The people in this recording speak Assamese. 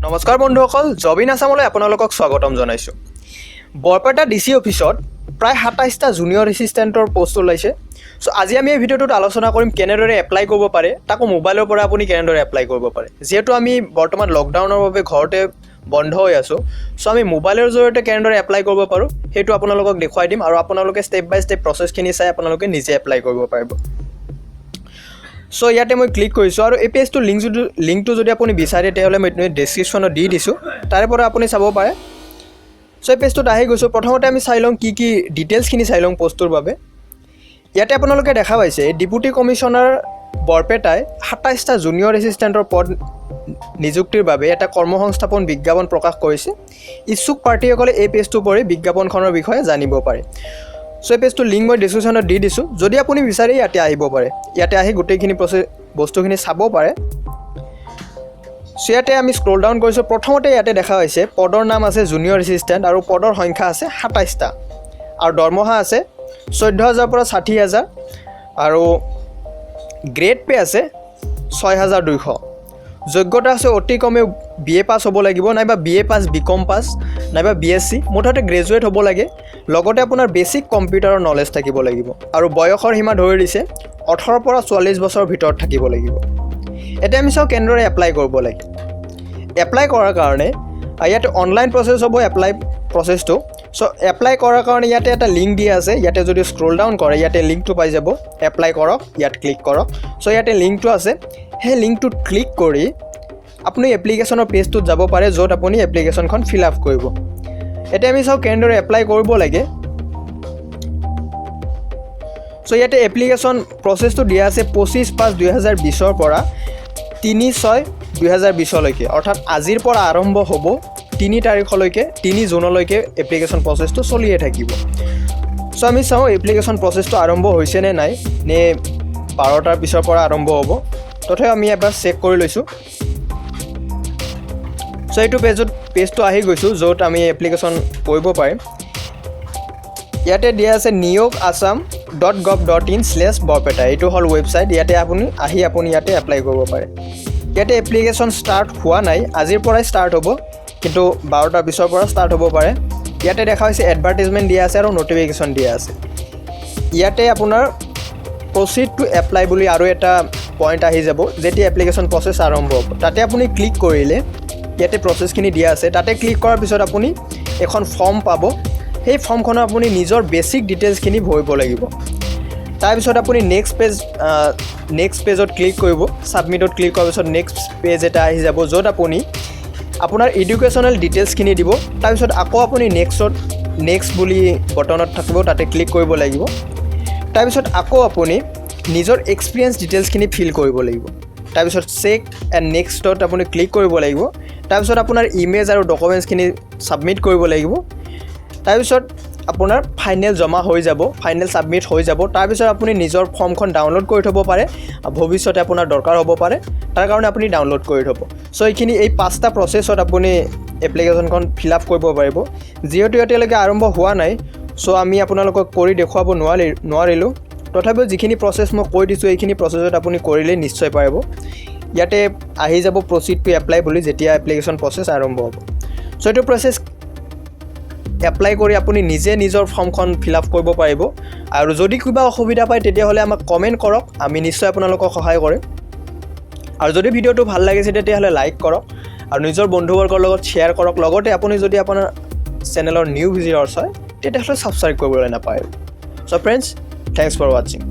নমস্কাৰ বন্ধুসকল, জব ইন আসামলৈ আপোনালোকক স্বাগতম জনাইছোঁ। বৰপেটা ডিসি অফিসত প্ৰায় ২৭টা জুনিয়ৰ এছিষ্টেণ্টৰ পোষ্ট ওলাইছে। সো আজি আমি এই ভিডিঅ'টোত আলোচনা কৰিম কেনেদৰে এপ্লাই কৰিব পাৰে, তাকো মোবাইলৰ পৰা আপুনি কেনেদৰে এপ্লাই কৰিব পাৰে। যেহেতু আমি বৰ্তমান লকডাউনৰ বাবে ঘৰতে বন্ধ হৈ আছোঁ, সো আমি মোবাইলৰ জৰিয়তে কেনেদৰে এপ্লাই কৰিব পাৰোঁ সেইটো আপোনালোকক দেখুৱাই দিম আৰু আপোনালোকে ষ্টেপ বাই ষ্টেপ প্ৰচেছখিনি চাই আপোনালোকে নিজে এপ্লাই কৰিব পাৰিব। সো ইয়াতে মই ক্লিক কৰিছোঁ আৰু এই পেজটোৰ লিংকটো যদি আপুনি বিচাৰে তেতিয়াহ'লে মই ডেছক্ৰিপশ্যনত দি দিছোঁ, তাৰে পৰা আপুনি চাব পাৰে। সো এই পেজটোত আহি গৈছোঁ। প্ৰথমতে আমি চাই লওঁ কি ডিটেইলছখিনি চাই লওঁ পোষ্টটোৰ বাবে। ইয়াতে আপোনালোকে দেখা পাইছে ডেপুটি কমিশ্যনাৰ বৰপেটাই ২৭টা জুনিয়ৰ এছিষ্টেণ্টৰ পদ নিযুক্তিৰ বাবে এটা কৰ্মসংস্থাপন বিজ্ঞাপন প্ৰকাশ কৰিছে। ইচ্ছুক প্ৰাৰ্থীসকলে এই পেজটো পঢ়ি বিজ্ঞাপনখনৰ বিষয়ে জানিব পাৰে। সো এই পেজটোৰ লিংক মই ডেছক্ৰিপশ্যনত দি দিছোঁ, যদি আপুনি বিচাৰে ইয়াতে আহিব পাৰে, ইয়াতে আহি গোটেইখিনি বস্তুখিনি চাব পাৰে। সো ইয়াতে আমি স্ক্ৰল ডাউন কৰিছোঁ। প্ৰথমতে ইয়াতে দেখা হৈছে পদৰ নাম আছে জুনিয়ৰ এছিষ্টেণ্ট আৰু পদৰ সংখ্যা আছে ২৭টা আৰু দৰমহা আছে ১৪,০০০ পৰা ৬০,০০০ আৰু গ্ৰেড পে আছে ৬,২০০। যোগ্যতা আছে অতি কমেও BA পাছ হ'ব লাগিব, নাইবা BA পাছ, BCom পাছ, নাইবা BSc, মুঠতে গ্ৰেজুৱেট হ'ব লাগে। লগতে আপোনাৰ বেছিক কম্পিউটাৰৰ নলেজ থাকিব লাগিব আৰু বয়সৰ সীমা ধৰি দিছে ১৮ পৰা ৪৪ বছৰৰ ভিতৰত থাকিব লাগিব। এতিয়া আমি চাওঁ কেনেদৰে এপ্লাই কৰিব লাগে। এপ্লাই কৰাৰ কাৰণে ইয়াতে অনলাইন প্ৰচেছ হ'ব এপ্লাই প্ৰচেছটো। সো এপ্লাই কৰাৰ কাৰণে ইয়াতে এটা লিংক দিয়া আছে। ইয়াতে যদি স্ক্ৰল ডাউন কৰে ইয়াতে লিংকটো পাই যাব, এপ্লাই কৰক, ইয়াত ক্লিক কৰক। সো ইয়াতে লিংকটো আছে, সেই লিংকটোত ক্লিক কৰি আপুনি এপ্লিকেশ্যনৰ পেজটোত যাব পাৰে, য'ত আপুনি এপ্লিকেশ্যনখন ফিল আপ কৰিব। এতিয়া আমি চাওঁ কেনেদৰে এপ্লাই কৰিব লাগে। সো ইয়াতে এপ্লিকেশ্যন প্ৰচেছটো দিয়া আছে ২৫/৫/২০২০ পৰা ৩/৬/২০২০লৈকে, অৰ্থাৎ আজিৰ পৰা আৰম্ভ হ'ব ৩ তাৰিখলৈকে, ৩ জুনলৈকে এপ্লিকেশ্যন প্ৰচেছটো চলিয়ে থাকিব। সো আমি চাওঁ এপ্লিকেশ্যন প্ৰচেছটো আৰম্ভ হৈছে নে নাই, নে ১২টাৰ পিছৰ পৰা আৰম্ভ হ'ব। তথাপি আমি এবাৰ চেক কৰি লৈছোঁ। সো এইটো পেজটো আহি গৈছোঁ, য'ত আমি এপ্লিকেশ্যন কৰিব পাৰিম। ইয়াতে দিয়া আছে niyog.assam.gov.in/barpeta, এইটো হ'ল ৱেবছাইট। ইয়াতে আপুনি ইয়াতে এপ্লাই কৰিব পাৰে। ইয়াতে এপ্লিকেশ্যন ষ্টাৰ্ট হোৱা নাই, আজিৰ পৰাই ষ্টাৰ্ট হ'ব, কিন্তু ১২টাৰ পিছৰ পৰা ষ্টাৰ্ট হ'ব পাৰে। ইয়াতে দেখা হৈছে এডভাৰ্টাইজমেণ্ট দিয়া আছে আৰু নটিফিকেশ্যন দিয়া আছে। ইয়াতে আপোনাৰ প্ৰচিড টু এপ্লাই বুলি আৰু এটা পইণ্ট আহি যাব যেতিয়া এপ্লিকেশ্যন প্ৰচেছ আৰম্ভ হ'ব। তাতে আপুনি ক্লিক কৰিলে ইয়াতে প্ৰচেছখিনি দিয়া আছে। তাতে ক্লিক কৰাৰ পিছত আপুনি এখন ফৰ্ম পাব। সেই ফৰ্মখনত আপুনি নিজৰ বেছিক ডিটেইলছখিনি ভৰিব লাগিব। তাৰপিছত আপুনি নেক্সট পেজত ক্লিক কৰিব। ছাবমিটত ক্লিক কৰাৰ পিছত নেক্সট পেজ এটা আহি যাব, য'ত আপুনি আপোনাৰ এডুকেশ্যনেল ডিটেইলছখিনি দিব। তাৰপিছত আকৌ আপুনি নেক্সট বুলি বটনত থাকিব, তাতে ক্লিক কৰিব লাগিব। তাৰপিছত আকৌ আপুনি নিজৰ এক্সপিৰিয়েঞ্চ ডিটেইলছখিনি ফিল কৰিব লাগিব। তাৰপিছত চেক এণ্ড নেক্সটত আপুনি ক্লিক কৰিব লাগিব। তাৰপিছত আপোনাৰ ইমেজ আৰু ডকুমেণ্টছখিনি ছাবমিট কৰিব লাগিব। তাৰপিছত আপোনাৰ ফাইনেল জমা হৈ যাব, ফাইনেল ছাবমিট হৈ যাব। তাৰপিছত আপুনি নিজৰ ফৰ্মখন ডাউনলোড কৰি থ'ব পাৰে, ভৱিষ্যতে আপোনাৰ দৰকাৰ হ'ব পাৰে, তাৰ কাৰণে আপুনি ডাউনলোড কৰি থ'ব। সো এই 5টা প্ৰচেছত আপুনি এপ্লিকেশ্যনখন ফিল আপ কৰিব পাৰিব। যিহেতু এতিয়ালৈকে আৰম্ভ হোৱা নাই, সো আমি আপোনালোকক কৰি দেখুৱাব নোৱাৰিলোঁ। তথাপিও যিখিনি প্ৰচেছ মই কৈ দিছোঁ এইখিনি প্ৰচেছত আপুনি কৰিলে নিশ্চয় পাৰিব। ইয়াতে আহি যাব প্ৰচিড টু এপ্লাই বুলি, যেতিয়া এপ্লিকেশ্যন প্ৰচেছ আৰম্ভ হ'ব। সো এইটো প্ৰচেছ এপ্লাই কৰি আপুনি নিজে নিজৰ ফৰ্মখন ফিল আপ কৰিব পাৰিব। আৰু যদি কিবা অসুবিধা পায় তেতিয়াহ'লে আমাক কমেণ্ট কৰক, আমি নিশ্চয় আপোনালোকক সহায় কৰিম। আৰু যদি ভিডিঅ'টো ভাল লাগিছে তেতিয়াহ'লে লাইক কৰক আৰু নিজৰ বন্ধুবৰ্গৰ লগত শ্বেয়াৰ কৰক। লগতে আপুনি যদি আপোনাৰ চেনেলৰ নিউ ভিজিটৰ্ছ হয় তেতিয়াহ'লে ছাবস্ক্ৰাইব কৰিবলৈ নাপায়। So friends, thanks for watching.